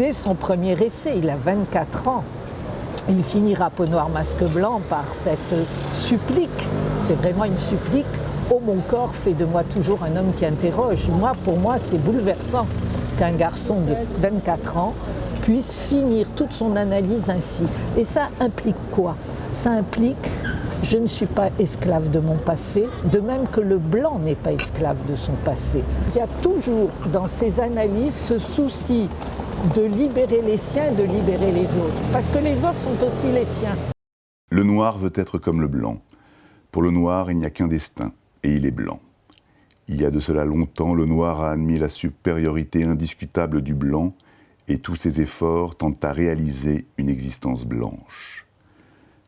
dès son premier essai, il a 24 ans, il finira Peau noire, masque blanc par cette supplique, c'est vraiment une supplique. Oh, mon corps fait de moi toujours un homme qui interroge. Pour moi, c'est bouleversant qu'un garçon de 24 ans puisse finir toute son analyse ainsi. Et ça implique quoi? Ça implique, je ne suis pas esclave de mon passé, de même que le blanc n'est pas esclave de son passé. Il y a toujours dans ces analyses ce souci de libérer les siens et de libérer les autres, parce que les autres sont aussi les siens. Le noir veut être comme le blanc. Pour le noir, il n'y a qu'un destin, et il est blanc. Il y a de cela longtemps, le noir a admis la supériorité indiscutable du blanc, et tous ses efforts tendent à réaliser une existence blanche.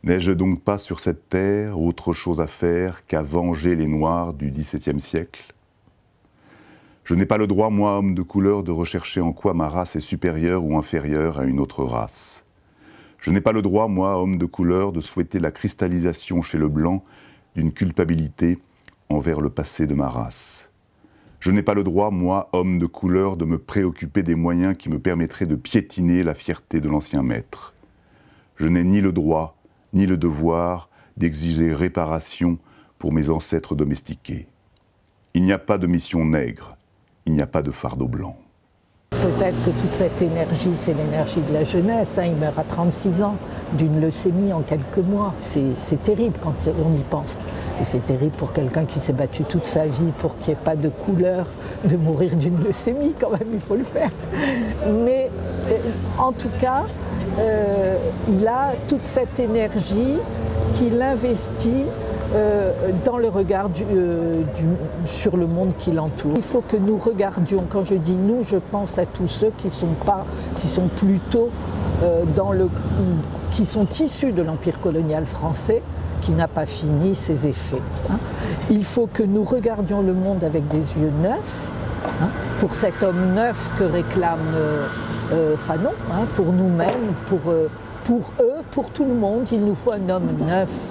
N'ai-je donc pas sur cette terre autre chose à faire qu'à venger les noirs du XVIIe siècle? Je n'ai pas le droit, moi, homme de couleur, de rechercher en quoi ma race est supérieure ou inférieure à une autre race. Je n'ai pas le droit, moi, homme de couleur, de souhaiter la cristallisation chez le blanc d'une culpabilité envers le passé de ma race. Je n'ai pas le droit, moi, homme de couleur, de me préoccuper des moyens qui me permettraient de piétiner la fierté de l'ancien maître. Je n'ai ni le droit, ni le devoir d'exiger réparation pour mes ancêtres domestiqués. Il n'y a pas de mission nègre, il n'y a pas de fardeau blanc. Peut-être que toute cette énergie, c'est l'énergie de la jeunesse. Il meurt à 36 ans d'une leucémie en quelques mois. C'est terrible quand on y pense. Et c'est terrible pour quelqu'un qui s'est battu toute sa vie pour qu'il n'y ait pas de couleur de mourir d'une leucémie, quand même, il faut le faire. Mais en tout cas, il a toute cette énergie qu'il investit dans le regard sur le monde qui l'entoure. Il faut que nous regardions, quand je dis nous, je pense à tous ceux qui sont plutôt qui sont issus de l'Empire colonial français, qui n'a pas fini ses effets. Il faut que nous regardions le monde avec des yeux neufs, pour cet homme neuf que réclame Fanon, pour nous-mêmes, pour eux, pour tout le monde, il nous faut un homme neuf.